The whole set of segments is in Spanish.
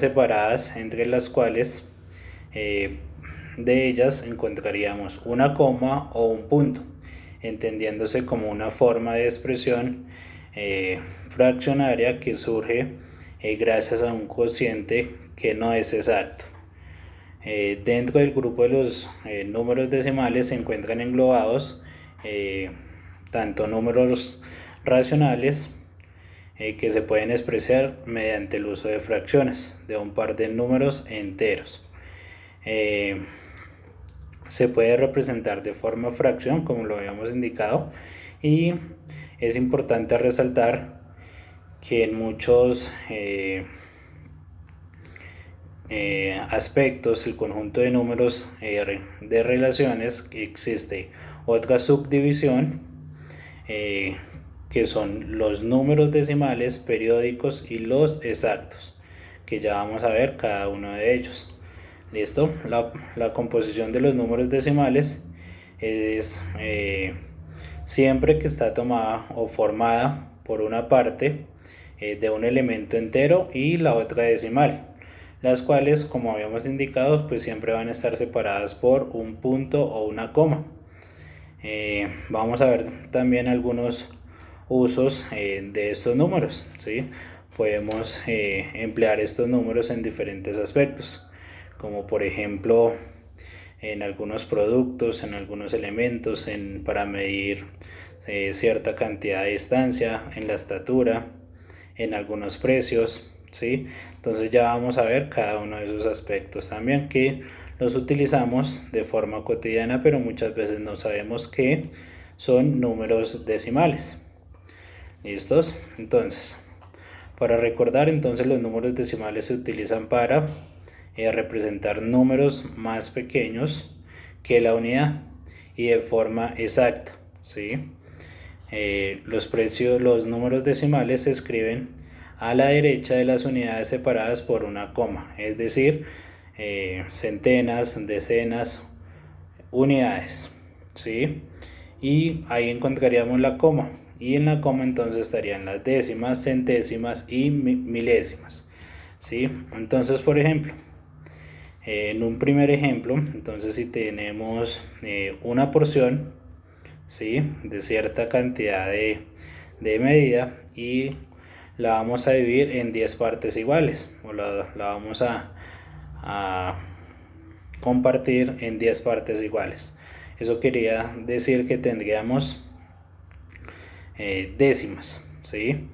separadas entre las cuales de ellas encontraríamos una coma o un punto, entendiéndose como una forma de expresión fraccionaria que surge gracias a un cociente que no es exacto. Dentro del grupo de los números decimales se encuentran englobados tanto números racionales que se pueden expresar mediante el uso de fracciones de un par de números enteros. Se puede representar de forma fracción, como lo habíamos indicado, y es importante resaltar que en muchos aspectos el conjunto de números de relaciones existe otra subdivisión que son los números decimales, periódicos y los exactos, que ya vamos a ver cada uno de ellos. ¿Listo? La composición de los números decimales es siempre que está tomada o formada por una parte de un elemento entero y la otra decimal, las cuales, como habíamos indicado, pues siempre van a estar separadas por un punto o una coma. Vamos a ver también algunos usos de estos números, ¿sí? Podemos emplear estos números en diferentes aspectos, como por ejemplo en algunos productos, en algunos elementos, para medir cierta cantidad de distancia, en la estatura, en algunos precios, ¿sí? Entonces ya vamos a ver cada uno de esos aspectos también que los utilizamos de forma cotidiana, pero muchas veces no sabemos que son números decimales. ¿Listos? Entonces, para recordar, entonces los números decimales se utilizan para representar números más pequeños que la unidad y de forma exacta, ¿sí? Los números decimales se escriben a la derecha de las unidades separadas por una coma, es decir, centenas, decenas, unidades, ¿sí? Y ahí encontraríamos la coma, y en la coma entonces estarían las décimas, centésimas y milésimas, ¿sí? Entonces, por ejemplo, en un primer ejemplo, entonces si tenemos una porción, ¿sí?, de cierta cantidad de medida y la vamos a dividir en 10 partes iguales, o la vamos a compartir en 10 partes iguales. Eso quería decir que tendríamos décimas, ¿sí?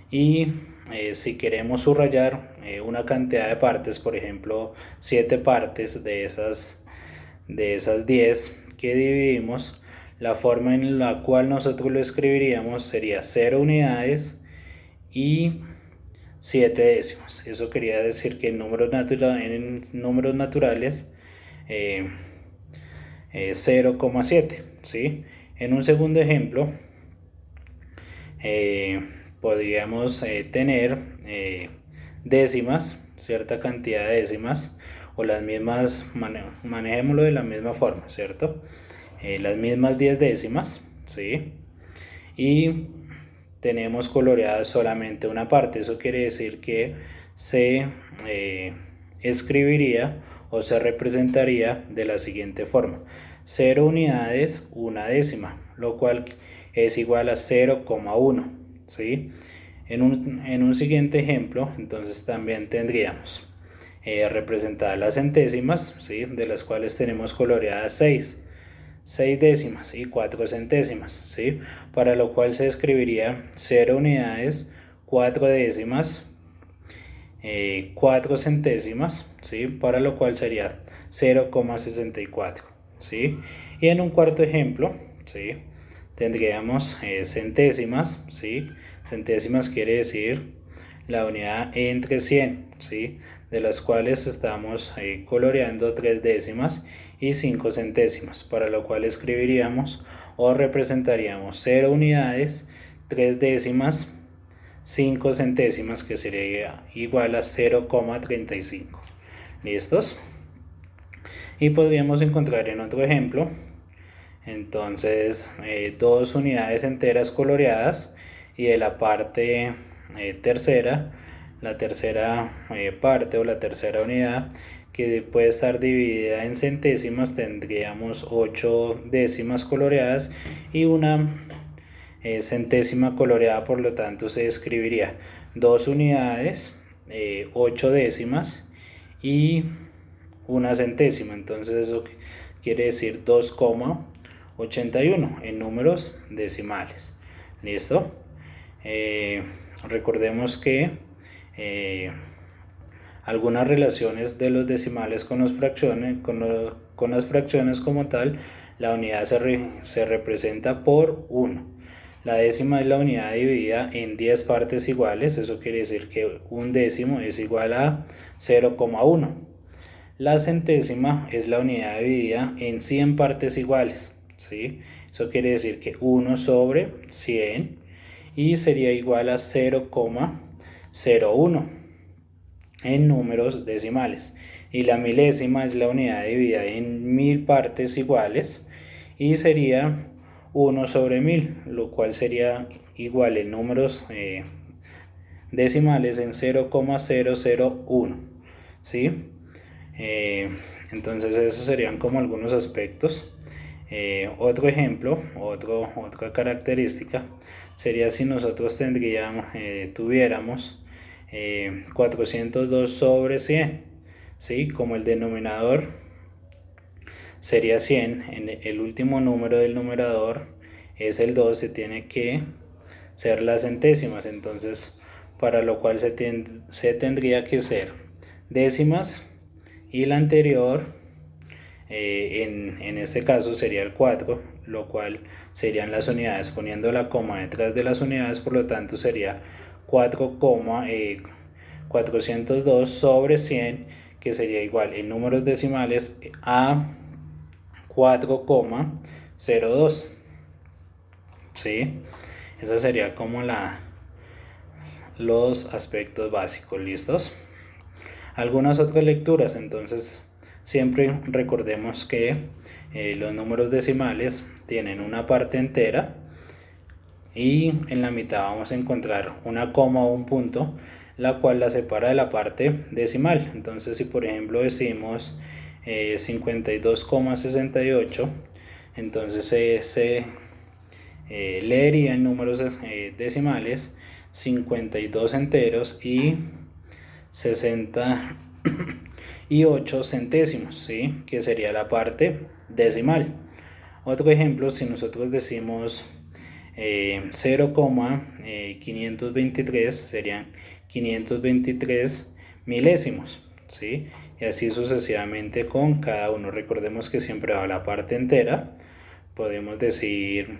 Y si queremos subrayar una cantidad de partes, por ejemplo 7 partes de esas 10 que dividimos, la forma en la cual nosotros lo escribiríamos sería 0 unidades y 7 décimas. Eso quería decir que en números naturales 0,7, ¿sí? En un segundo ejemplo podríamos tener décimas, cierta cantidad de décimas, o las mismas, manejémoslo de la misma forma, ¿cierto? Las mismas 10 décimas, ¿sí? Y tenemos coloreada solamente una parte. Eso quiere decir que se escribiría o se representaría de la siguiente forma: 0 unidades, una décima, lo cual es igual a 0,1, ¿sí? En un siguiente ejemplo, entonces también tendríamos representadas las centésimas, ¿sí?, de las cuales tenemos coloreadas 6 décimas y 4 centésimas, ¿sí? Para lo cual se escribiría 0 unidades, 4 décimas, 4 centésimas, ¿sí? Para lo cual sería 0,64, ¿sí? Y en un cuarto ejemplo, ¿sí?, tendríamos centésimas, ¿sí? Centésimas quiere decir la unidad entre 100, ¿sí?, de las cuales estamos coloreando 3 décimas y 5 centésimas, para lo cual escribiríamos o representaríamos 0 unidades, 3 décimas, 5 centésimas, que sería igual a 0,35. ¿Listos? Y podríamos encontrar en otro ejemplo, entonces, 2 unidades enteras coloreadas, y de la parte tercera la tercera parte o la tercera unidad, que puede estar dividida en centésimas, tendríamos 8 décimas coloreadas y una centésima coloreada. Por lo tanto se escribiría 2 unidades, 8 décimas y una centésima. Entonces eso quiere decir 2,81 en números decimales. ¿Listo? Recordemos que algunas relaciones de los decimales con las fracciones como tal, la unidad se representa por 1. La décima es la unidad dividida en 10 partes iguales, eso quiere decir que un décimo es igual a 0,1. La centésima es la unidad dividida en 100 partes iguales, ¿sí? Eso quiere decir que 1 sobre 100 y sería igual a 0,01 en números decimales. Y la milésima es la unidad dividida en 1000 partes iguales y sería 1 sobre 1000, lo cual sería igual en números decimales en 0,001, ¿sí? Entonces esos serían como algunos aspectos. Otro ejemplo, otra característica sería si nosotros tuviéramos 402 sobre 100, ¿sí? Como el denominador sería 100, en el último número del numerador es el 2, se tiene que ser las centésimas, entonces para lo cual se tendría que ser décimas y la anterior en este caso sería el 4, lo cual serían las unidades poniendo la coma detrás de las unidades, por lo tanto sería 402 sobre 100, que sería igual en números decimales a 4,02, ¿sí? Esa sería como los aspectos básicos. ¿Listos? Algunas otras lecturas, entonces siempre recordemos que los números decimales tienen una parte entera y en la mitad vamos a encontrar una coma o un punto, la cual la separa de la parte decimal. Entonces si por ejemplo decimos 52,68, entonces se leería en números decimales 52 enteros y 68 centésimos, ¿sí? Que sería la parte decimal. Otro ejemplo, si nosotros decimos 0,523, serían 523 milésimos, ¿sí? Y así sucesivamente con cada uno. Recordemos que siempre va la parte entera. Podemos decir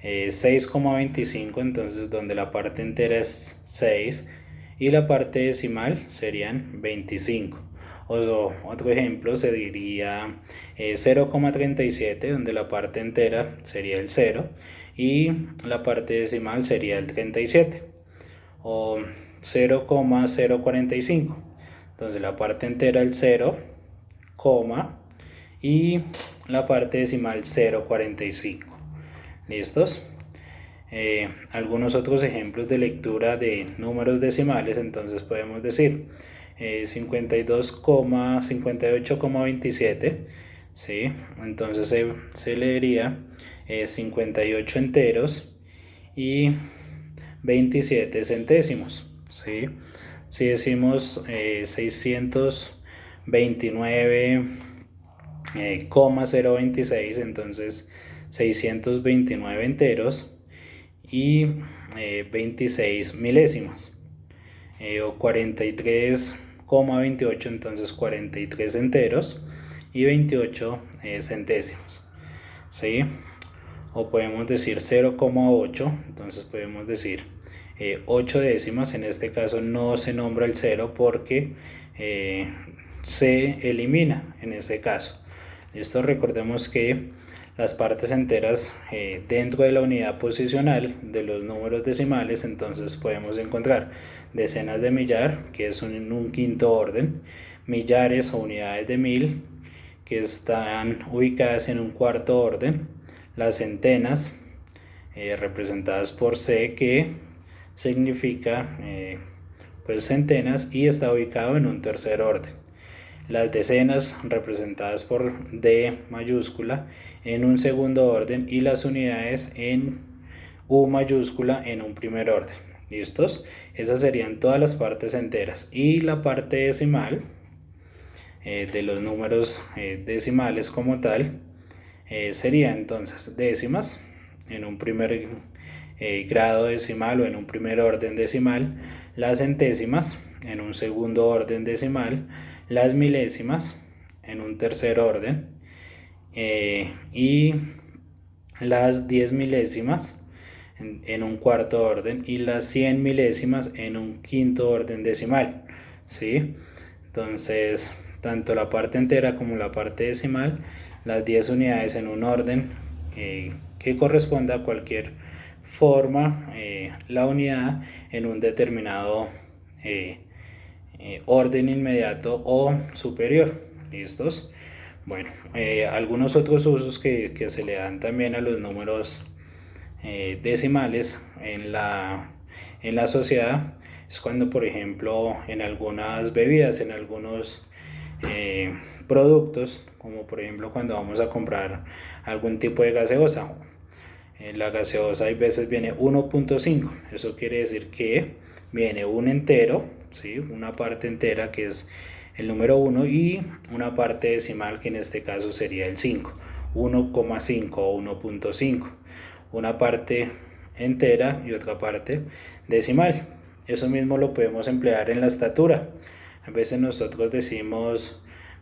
6,25, entonces donde la parte entera es 6 y la parte decimal serían 25. Otro ejemplo se diría 0,37, donde la parte entera sería el 0 y la parte decimal sería el 37. O 0,045, entonces la parte entera el 0, y la parte decimal 0,45. ¿Listos? Algunos otros ejemplos de lectura de números decimales, entonces podemos decir 58,27, ¿sí? Entonces se leería 58 enteros y 27 centésimos, ¿sí? Si decimos 629,026, entonces 629 enteros y 26 milésimas, o 43,28, entonces 43 enteros y 28 centésimos, ¿sí? O podemos decir 0,8, entonces podemos decir 8 décimas. En este caso no se nombra el 0 porque se elimina en este caso. Esto recordemos que las partes enteras dentro de la unidad posicional de los números decimales, entonces podemos encontrar decenas de millar, que es en un quinto orden, millares o unidades de 1000, que están ubicadas en un cuarto orden, las centenas representadas por C, que significa pues centenas, y está ubicado en un tercer orden. Las decenas representadas por D mayúscula en un segundo orden y las unidades en U mayúscula en un primer orden. ¿Listos? Esas serían todas las partes enteras. Y la parte decimal de los números decimales como tal sería entonces décimas en un primer grado decimal o en un primer orden decimal, las centésimas en un segundo orden decimal, las milésimas en un tercer orden y las 10 milésimas en un cuarto orden y las 100 milésimas en un quinto orden decimal, ¿sí? Entonces, tanto la parte entera como la parte decimal, las 10 unidades en un orden que corresponda a cualquier forma, la unidad en un determinado orden inmediato o superior. ¿Listos? Bueno, algunos otros usos que se le dan también a los números decimales en la sociedad es cuando, por ejemplo, en algunas bebidas, en algunos productos, como por ejemplo cuando vamos a comprar algún tipo de gaseosa, la gaseosa hay veces viene 1.5, eso quiere decir que viene un entero, ¿sí? Una parte entera que es el número 1 y una parte decimal que en este caso sería el 5, 1,5 o 1.5, una parte entera y otra parte decimal. Eso mismo lo podemos emplear en la estatura. A veces nosotros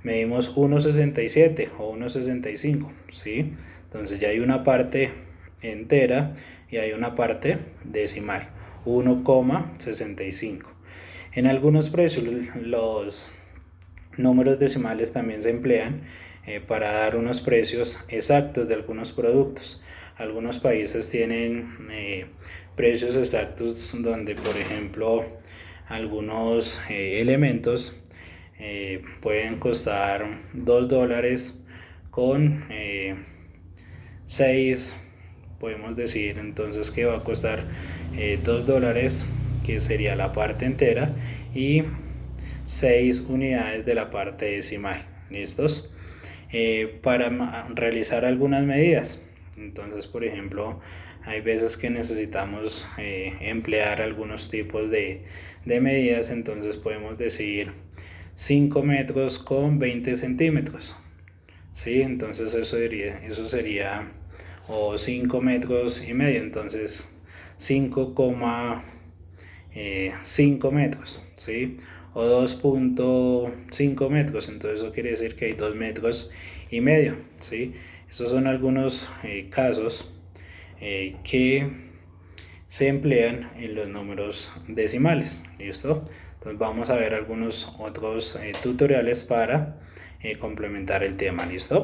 medimos 1,67 o 1,65, ¿sí? Entonces ya hay una parte entera y hay una parte decimal, 1,65. En algunos precios los números decimales también se emplean para dar unos precios exactos de algunos productos. Algunos países tienen precios exactos donde, por ejemplo, algunos elementos pueden costar $2 con 6, podemos decir entonces que va a costar $2, que sería la parte entera, y 6 unidades de la parte decimal. ¿Listos? Para realizar algunas medidas. Entonces, por ejemplo, hay veces que necesitamos emplear algunos tipos de medidas. Entonces podemos decir 5 metros con 20 centímetros. ¿Sí? Entonces eso sería o 5 metros y medio. Entonces 5,5 metros, ¿sí? O 2,5 metros, entonces eso quiere decir que hay 2 metros y medio, ¿sí? Estos son algunos casos que se emplean en los números decimales. ¿Listo? Entonces vamos a ver algunos otros tutoriales para complementar el tema. ¿Listo?